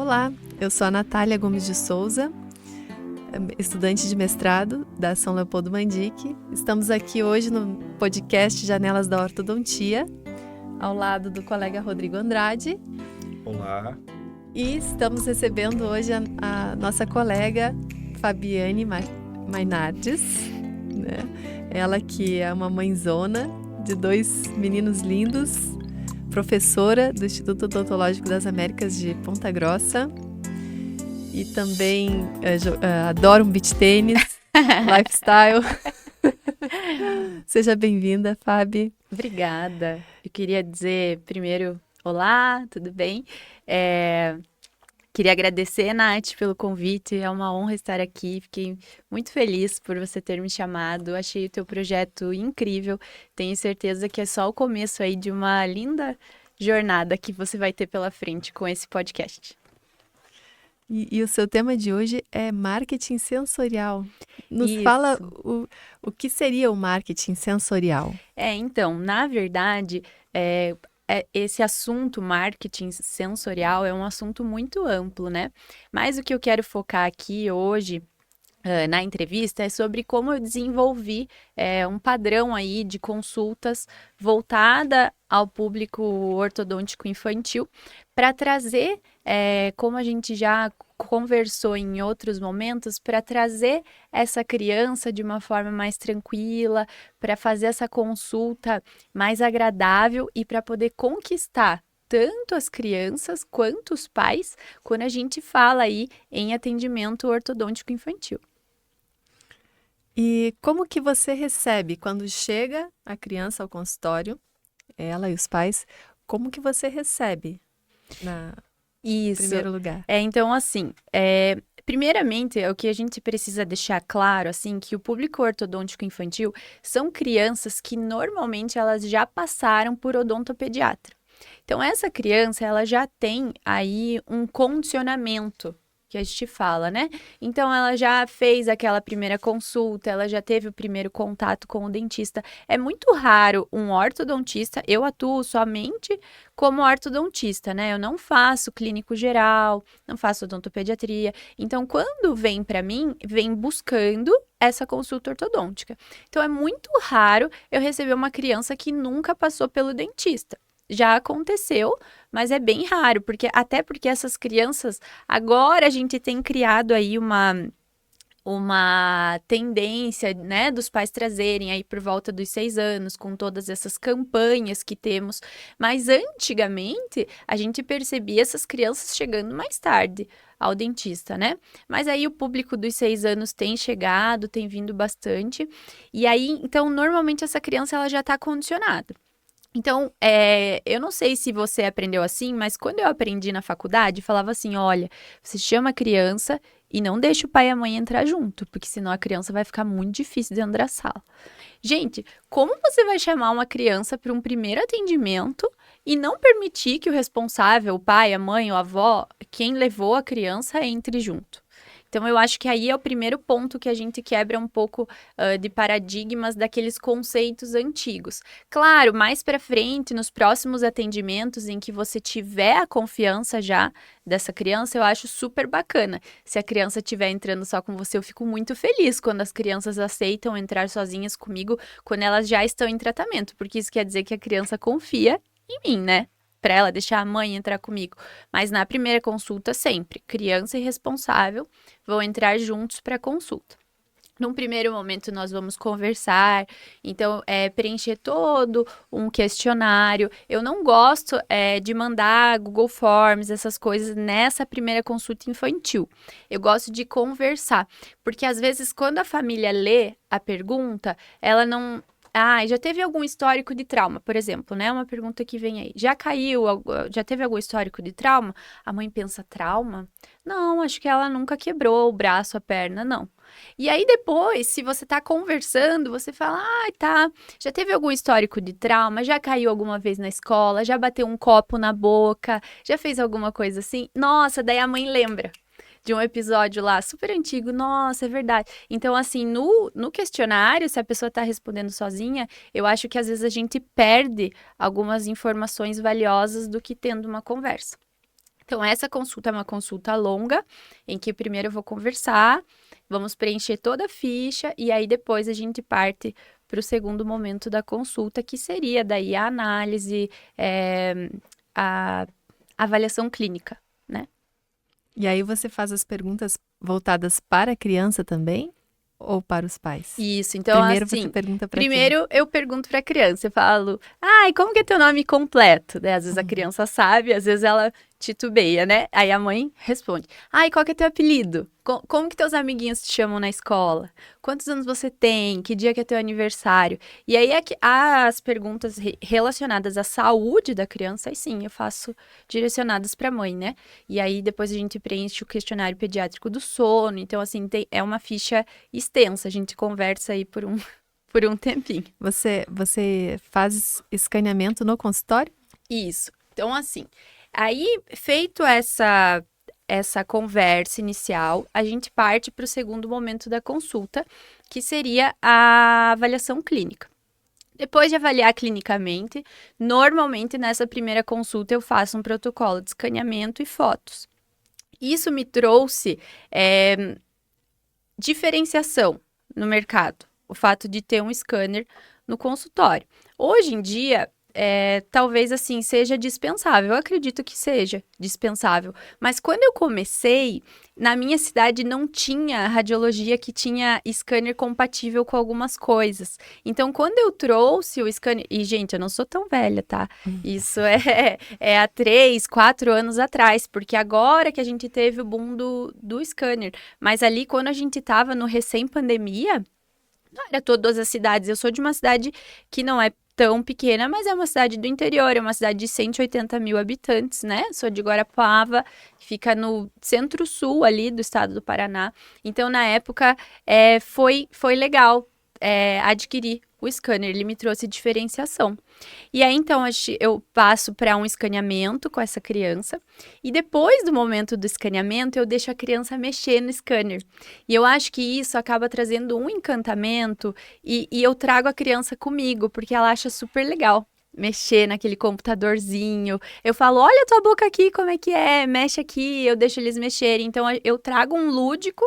Olá, eu sou a Natália Gomes de Souza, estudante de mestrado da São Leopoldo Mandique. Estamos aqui hoje no podcast Janelas da Ortodontia, ao lado do colega Rodrigo Andrade. Olá. E estamos recebendo hoje a nossa colega Fabiane Mainardes, né? Ela que é uma mãezona de 2 meninos lindos, professora do Instituto Odontológico das Américas de Ponta Grossa e também adora um beach tênis, lifestyle. Seja bem-vinda, Fabi. Obrigada. Eu queria dizer primeiro, olá, tudo bem? Queria agradecer, Nath, pelo convite. É uma honra estar aqui. Fiquei muito feliz por você ter me chamado. Achei o teu projeto incrível. Tenho certeza que é só o começo aí de uma linda jornada que você vai ter pela frente com esse podcast. E o seu tema de hoje é marketing sensorial. Nos Isso. fala o que seria o marketing sensorial. Então, na verdade, esse assunto, marketing sensorial, é um assunto muito amplo, né? Mas o que eu quero focar aqui hoje, na entrevista, é sobre como eu desenvolvi um padrão aí de consultas voltada ao público ortodôntico infantil para trazer, como a gente já conversou em outros momentos, para trazer essa criança de uma forma mais tranquila, para fazer essa consulta mais agradável e para poder conquistar tanto as crianças quanto os pais quando a gente fala aí em atendimento ortodôntico infantil. E como que você recebe quando chega a criança ao consultório, ela e os pais, como que você recebe em primeiro lugar? Então, assim, primeiramente, o que a gente precisa deixar claro, assim, que o público ortodôntico infantil são crianças que normalmente elas já passaram por odontopediatra. Então, essa criança, ela já tem aí um condicionamento, que a gente fala, né? Então, ela já fez aquela primeira consulta, ela já teve o primeiro contato com o dentista. É muito raro um ortodontista, eu atuo somente como ortodontista, né? Eu não faço clínico geral, não faço odontopediatria. Então, quando vem para mim, vem buscando essa consulta ortodôntica. Então, é muito raro eu receber uma criança que nunca passou pelo dentista. Já aconteceu, mas é bem raro, até porque essas crianças, agora a gente tem criado aí uma tendência, né, dos pais trazerem aí por volta dos 6 anos, com todas essas campanhas que temos, mas antigamente a gente percebia essas crianças chegando mais tarde ao dentista, né? Mas aí o público dos 6 anos tem chegado, tem vindo bastante, e aí, então, normalmente essa criança ela já está condicionada. Então, eu não sei se você aprendeu assim, mas quando eu aprendi na faculdade, falava assim, olha, você chama a criança e não deixa o pai e a mãe entrar junto, porque senão a criança vai ficar muito difícil dentro da sala. Gente, como você vai chamar uma criança para um primeiro atendimento e não permitir que o responsável, o pai, a mãe, o avó, quem levou a criança, entre junto? Então, eu acho que aí é o primeiro ponto que a gente quebra um pouco de paradigmas daqueles conceitos antigos. Claro, mais para frente, nos próximos atendimentos em que você tiver a confiança já dessa criança, eu acho super bacana. Se a criança estiver entrando só com você, eu fico muito feliz quando as crianças aceitam entrar sozinhas comigo, quando elas já estão em tratamento, porque isso quer dizer que a criança confia em mim, né? Para ela deixar a mãe entrar comigo. Mas na primeira consulta, sempre, criança e responsável vão entrar juntos para a consulta. Num primeiro momento, nós vamos conversar, então, preencher todo um questionário. Eu não gosto de mandar Google Forms, essas coisas, nessa primeira consulta infantil. Eu gosto de conversar, porque às vezes, quando a família lê a pergunta, ela não... já teve algum histórico de trauma, por exemplo, né? Uma pergunta que vem aí. Já teve algum histórico de trauma? A mãe pensa, trauma? Não, acho que ela nunca quebrou o braço, a perna, não. E aí depois, se você tá conversando, você fala, tá, já teve algum histórico de trauma? Já caiu alguma vez na escola? Já bateu um copo na boca? Já fez alguma coisa assim? Nossa, daí a mãe lembra de um episódio lá super antigo, nossa, é verdade. Então, assim, no questionário, se a pessoa está respondendo sozinha, eu acho que às vezes a gente perde algumas informações valiosas do que tendo uma conversa. Então, essa consulta é uma consulta longa, em que primeiro eu vou conversar, vamos preencher toda a ficha, e aí depois a gente parte para o segundo momento da consulta, que seria daí a análise, a avaliação clínica, né? E aí você faz as perguntas voltadas para a criança também? Ou para os pais? Isso, então Primeiro assim, você pergunta para quem? primeiro eu pergunto para a criança, eu falo, ai, como que é teu nome completo? Né? Às vezes a criança sabe, às vezes ela titubeia, né? Aí a mãe responde, ai, qual que é teu apelido? Como que teus amiguinhos te chamam na escola? Quantos anos você tem? Que dia que é teu aniversário? E aí as perguntas relacionadas à saúde da criança, aí sim, eu faço direcionadas para a mãe, né? E aí depois a gente preenche o questionário pediátrico do sono, então assim, é uma ficha extensa, a gente conversa aí por um tempinho. Você faz escaneamento no consultório? Isso. Então, assim, aí feito essa conversa inicial, a gente parte para o segundo momento da consulta, que seria a avaliação clínica. Depois de avaliar clinicamente, normalmente nessa primeira consulta eu faço um protocolo de escaneamento e fotos. Isso me trouxe diferenciação no mercado, o fato de ter um scanner no consultório. Hoje em dia, talvez assim seja dispensável, eu acredito que seja dispensável, mas quando eu comecei, na minha cidade não tinha radiologia que tinha scanner compatível com algumas coisas. Então, quando eu trouxe o scanner, e gente, eu não sou tão velha, tá? Isso é há 3, 4 anos atrás, porque agora que a gente teve o boom do scanner, mas ali quando a gente tava no recém-pandemia, não era todas as cidades, eu sou de uma cidade que não é tão pequena, mas é uma cidade do interior, é uma cidade de 180 mil habitantes, né? Sou de Guarapuava, fica no centro-sul ali do estado do Paraná. Então, na época, foi legal adquirir o scanner, ele me trouxe diferenciação. E aí, então, eu passo para um escaneamento com essa criança, e depois do momento do escaneamento, eu deixo a criança mexer no scanner. E eu acho que isso acaba trazendo um encantamento, e eu trago a criança comigo, porque ela acha super legal mexer naquele computadorzinho. Eu falo, olha a tua boca aqui, como é que é, mexe aqui, eu deixo eles mexerem. Então, eu trago um lúdico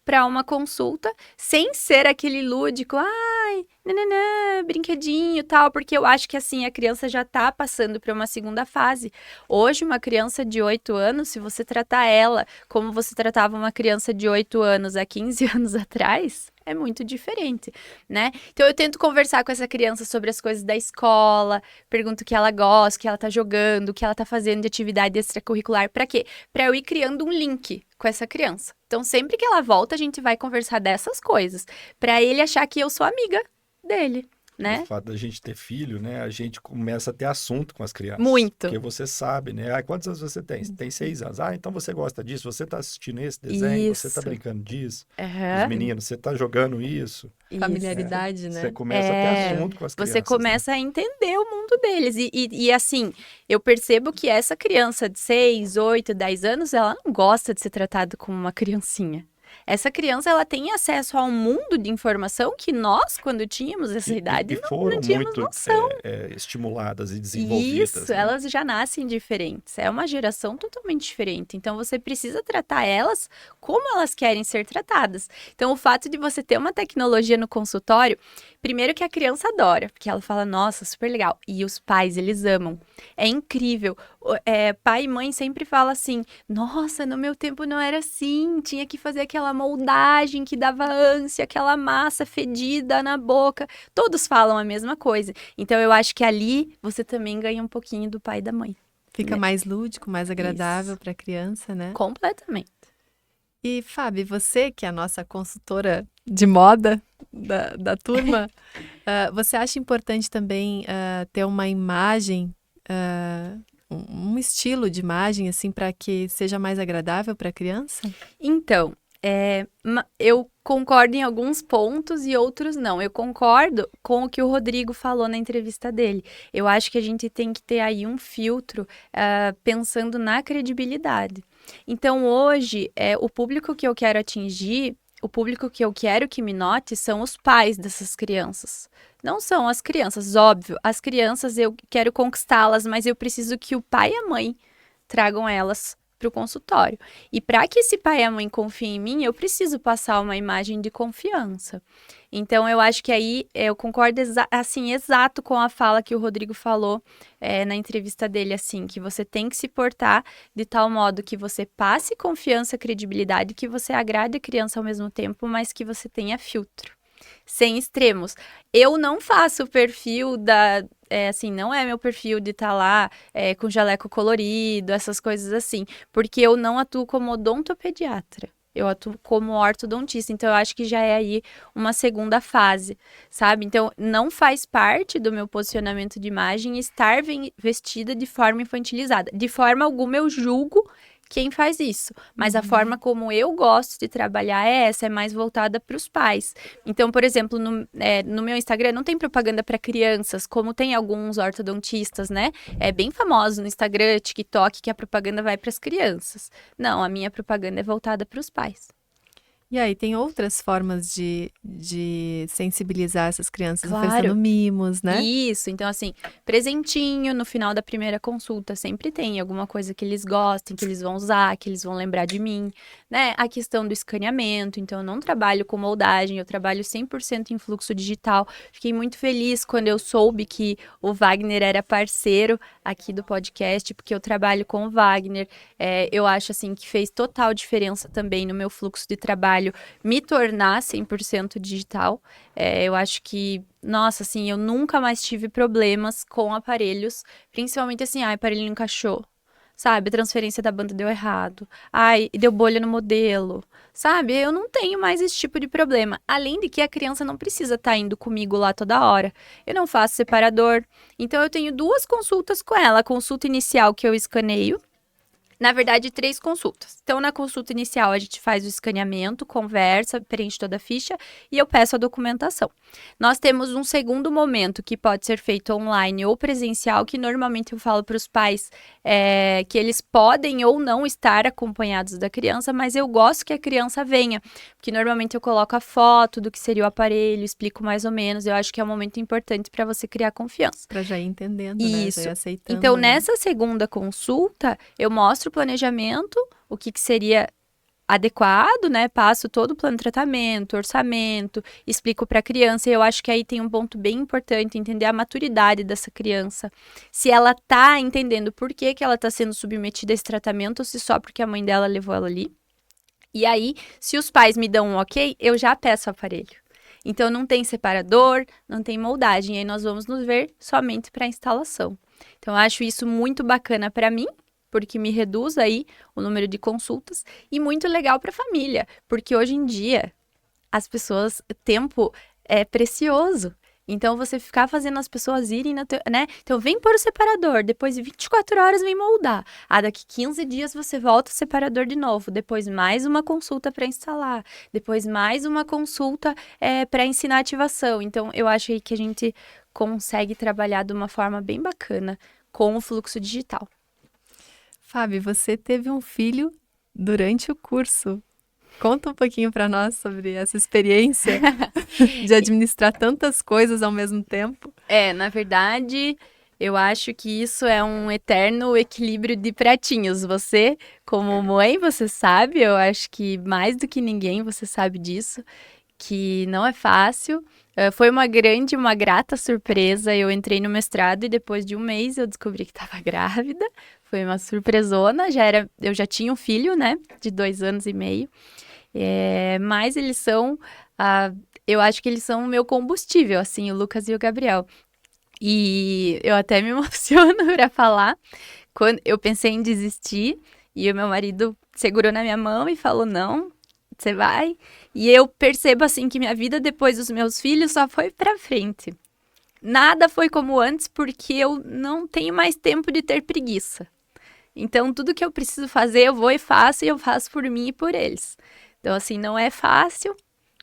para uma consulta, sem ser aquele lúdico, ai, nananã, brinquedinho e tal, porque eu acho que assim, a criança já tá passando para uma segunda fase. Hoje, uma criança de 8 anos, se você tratar ela como você tratava uma criança de 8 anos há 15 anos atrás, é muito diferente, né? Então, eu tento conversar com essa criança sobre as coisas da escola, pergunto o que ela gosta, o que ela tá jogando, o que ela tá fazendo de atividade extracurricular, para quê? Para eu ir criando um link com essa criança. Então, sempre que ela volta, a gente vai conversar dessas coisas, para ele achar que eu sou amiga dele, né? O fato da gente ter filho, né? A gente começa a ter assunto com as crianças. Muito. Porque você sabe, né? Ah, quantos anos você tem? Tem 6 anos. Ah, então você gosta disso? Você tá assistindo esse desenho? Você tá Isso. brincando disso? Uhum. Os meninos, você tá jogando isso? Familiaridade, né? Você começa a ter assunto com as crianças. Você começa a entender o mundo deles. E assim, eu percebo que essa criança de 6, 8, 10 anos, ela não gosta de ser tratada como uma criancinha. Essa criança, ela tem acesso a um mundo de informação que nós, quando tínhamos essa idade, não tínhamos muito, noção. estimuladas e desenvolvidas. Isso, né? elas já nascem diferentes. É uma geração totalmente diferente. Então, você precisa tratar elas como elas querem ser tratadas. Então, o fato de você ter uma tecnologia no consultório, primeiro que a criança adora, porque ela fala, nossa, super legal. E os pais, eles amam. É incrível. Pai e mãe sempre falam assim, nossa, no meu tempo não era assim, tinha que fazer aquela moldagem que dava ânsia, aquela massa fedida na boca. Todos falam a mesma coisa. Então, eu acho que ali você também ganha um pouquinho do pai e da mãe. Fica mais lúdico, mais agradável Isso. para a criança, né? Completamente. E, Fábio, você que é a nossa consultora de moda da turma, você acha importante também ter uma imagem, um estilo de imagem, assim, para que seja mais agradável para a criança? Então, eu concordo em alguns pontos e outros não. Eu concordo com o que o Rodrigo falou na entrevista dele. Eu acho que a gente tem que ter aí um filtro pensando na credibilidade. Então, hoje, o público que eu quero atingir, o público que eu quero que me note são os pais dessas crianças. Não são as crianças, óbvio. As crianças eu quero conquistá-las, mas eu preciso que o pai e a mãe tragam elas para o consultório. E para que esse pai e a mãe confiem em mim, eu preciso passar uma imagem de confiança. Então, eu acho que aí eu concordo assim, exato com a fala que o Rodrigo falou na entrevista dele, assim, que você tem que se portar de tal modo que você passe confiança, credibilidade, que você agrade a criança ao mesmo tempo, mas que você tenha filtro. Sem extremos. Eu não faço o perfil assim, não é meu perfil de estar lá com jaleco colorido, essas coisas assim, porque eu não atuo como odontopediatra. Eu atuo como ortodontista, então eu acho que já é aí uma segunda fase, sabe? Então, não faz parte do meu posicionamento de imagem estar vestida de forma infantilizada. De forma alguma eu julgo quem faz isso, mas a forma como eu gosto de trabalhar é essa, é mais voltada para os pais. Então, por exemplo, no meu Instagram não tem propaganda para crianças, como tem alguns ortodontistas, né? É bem famoso no Instagram, TikTok, que a propaganda vai para as crianças. Não, a minha propaganda é voltada para os pais. E aí, tem outras formas de sensibilizar essas crianças, Claro. oferecendo mimos, né? Isso, então assim, presentinho no final da primeira consulta, sempre tem alguma coisa que eles gostem, que eles vão usar, que eles vão lembrar de mim, né? A questão do escaneamento, então eu não trabalho com moldagem, eu trabalho 100% em fluxo digital. Fiquei muito feliz quando eu soube que o Wagner era parceiro aqui do podcast, porque eu trabalho com o Wagner. Eu acho assim que fez total diferença também no meu fluxo de trabalho me tornar 100% digital. Eu acho que, nossa, assim, eu nunca mais tive problemas com aparelhos, principalmente assim, aparelho não encaixou, sabe? A transferência da banda deu errado, deu bolha no modelo, sabe? Eu não tenho mais esse tipo de problema. Além de que a criança não precisa estar indo comigo lá toda hora. Eu não faço separador. Então, eu tenho 2 consultas com ela. A consulta inicial que eu escaneio. Na verdade, 3 consultas. Então, na consulta inicial, a gente faz o escaneamento, conversa, preenche toda a ficha e eu peço a documentação. Nós temos um segundo momento que pode ser feito online ou presencial, que normalmente eu falo para os pais que eles podem ou não estar acompanhados da criança, mas eu gosto que a criança venha, porque normalmente eu coloco a foto do que seria o aparelho, explico mais ou menos. Eu acho que é um momento importante para você criar confiança. Para já ir entendendo, Isso. né? Já ir aceitando. Então, né? nessa segunda consulta, eu mostro o planejamento, o que seria adequado, né? Passo todo o plano de tratamento, orçamento, explico para a criança. E eu acho que aí tem um ponto bem importante, entender a maturidade dessa criança. Se ela tá entendendo por que ela tá sendo submetida a esse tratamento, ou se só porque a mãe dela levou ela ali. E aí, se os pais me dão um ok, eu já peço o aparelho. Então, não tem separador, não tem moldagem. E aí, nós vamos nos ver somente para a instalação. Então, eu acho isso muito bacana para mim, porque me reduz aí o número de consultas. E muito legal para a família, porque hoje em dia, as pessoas, tempo é precioso. Então, você ficar fazendo as pessoas irem, né? Então, vem pôr o separador, depois de 24 horas vem moldar. Daqui 15 dias você volta o separador de novo. Depois, mais uma consulta para instalar. Depois, mais uma consulta para ensinar a ativação. Então, eu acho aí que a gente consegue trabalhar de uma forma bem bacana com o fluxo digital. Fábio, você teve um filho durante o curso. Conta um pouquinho para nós sobre essa experiência de administrar tantas coisas ao mesmo tempo. Na verdade, eu acho que isso é um eterno equilíbrio de pratinhos. Você, como mãe, você sabe, eu acho que mais do que ninguém você sabe disso, que não é fácil. Foi uma grata surpresa. Eu entrei no mestrado e depois de um mês eu descobri que estava grávida. Foi uma surpresona. Eu já tinha um filho, né, de 2 anos e meio. Mas eles são, eu acho que eles são o meu combustível, assim, o Lucas e o Gabriel. E eu até me emociono para falar. Quando eu pensei em desistir e o meu marido segurou na minha mão e falou, não, você vai. E eu percebo, assim, que minha vida depois dos meus filhos só foi para frente. Nada foi como antes porque eu não tenho mais tempo de ter preguiça. Então, tudo que eu preciso fazer, eu vou e eu faço por mim e por eles. Então, assim, não é fácil,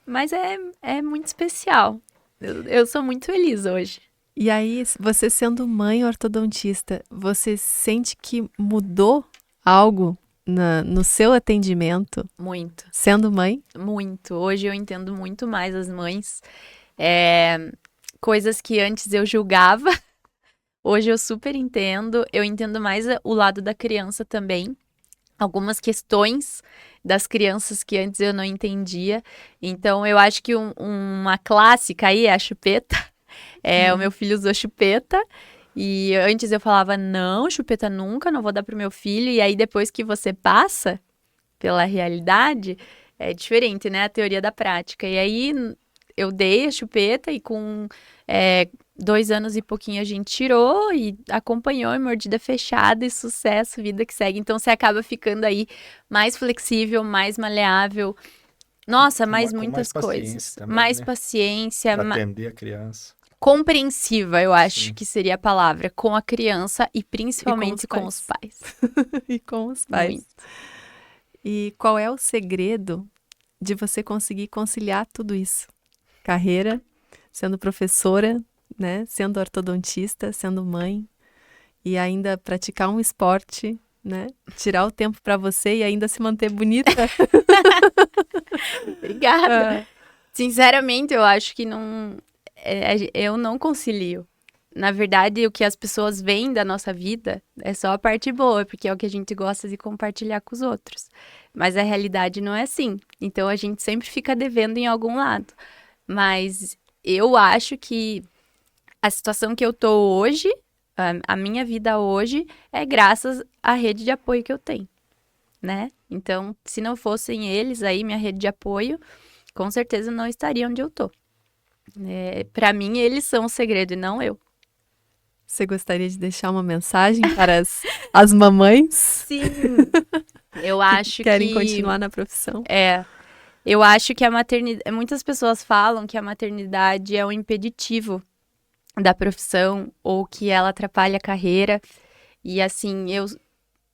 mas é muito especial. Eu sou muito feliz hoje. E aí, você sendo mãe ortodontista, você sente que mudou algo no seu atendimento? Muito. Sendo mãe? Muito. Hoje eu entendo muito mais as mães. Coisas que antes eu julgava, hoje eu super entendo. Eu entendo mais o lado da criança também. algumas questões das crianças que antes eu não entendia. Então, eu acho que uma clássica aí é a chupeta. O meu filho usou chupeta. E antes eu falava, não, chupeta nunca, não vou dar pro meu filho. E aí, depois que você passa pela realidade, é diferente, né? A teoria da prática. E aí, eu dei a chupeta e com 2 anos e pouquinho a gente tirou e acompanhou em mordida fechada e sucesso, vida que segue. Então, você acaba ficando aí mais flexível, mais maleável. Nossa, mais muitas coisas. Também, mais né? paciência. Para atender a criança. Compreensiva, eu acho Sim. que seria a palavra, com a criança e principalmente com os pais. E com os pais. Muito. E qual é o segredo de você conseguir conciliar tudo isso? Carreira, sendo professora, né? Sendo ortodontista, sendo mãe e ainda praticar um esporte, né? Tirar o tempo para você e ainda se manter bonita. Obrigada. Sinceramente, eu acho que eu não concilio. Na verdade, o que as pessoas veem da nossa vida é só a parte boa, porque é o que a gente gosta de compartilhar com os outros. Mas a realidade não é assim. Então, a gente sempre fica devendo em algum lado. Mas eu acho que a situação que eu tô hoje, a minha vida hoje, é graças à rede de apoio que eu tenho, né? Então, se não fossem eles aí, minha rede de apoio, com certeza não estaria onde eu tô. Para mim, eles são o segredo e não eu. Você gostaria de deixar uma mensagem para as mamães? Sim. Eu acho que querem continuar na profissão? Eu acho que a maternidade... Muitas pessoas falam que a maternidade é um impeditivo da profissão ou que ela atrapalha a carreira. E assim,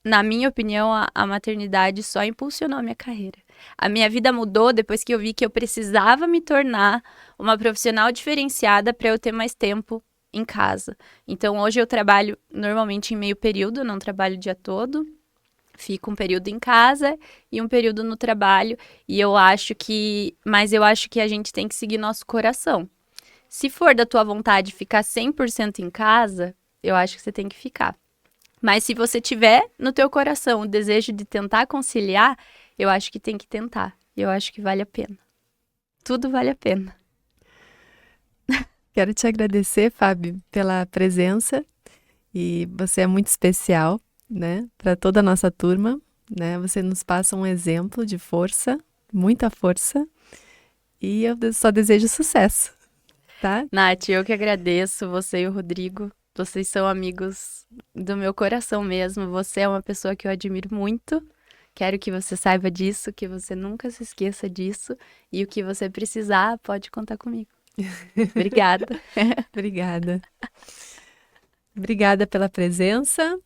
na minha opinião, a maternidade só impulsionou a minha carreira. A minha vida mudou depois que eu vi que eu precisava me tornar uma profissional diferenciada para eu ter mais tempo em casa. Então, hoje eu trabalho normalmente em meio período, não trabalho o dia todo. Fico um período em casa e um período no trabalho. Mas eu acho que a gente tem que seguir nosso coração. Se for da tua vontade ficar 100% em casa, eu acho que você tem que ficar. Mas se você tiver no teu coração o desejo de tentar conciliar, eu acho que tem que tentar. Eu acho que vale a pena. Tudo vale a pena. Quero te agradecer, Fábio, pela presença. E você é muito especial, né? Para toda a nossa turma, né? Você nos passa um exemplo de força, muita força. E eu só desejo sucesso, tá? Nath, eu que agradeço, você e o Rodrigo. Vocês são amigos do meu coração mesmo. Você é uma pessoa que eu admiro muito. Quero que você saiba disso, que você nunca se esqueça disso. E o que você precisar, pode contar comigo. Obrigada. Obrigada. Obrigada pela presença.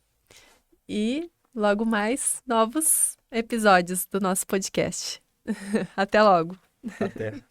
E logo mais novos episódios do nosso podcast. Até logo. Até.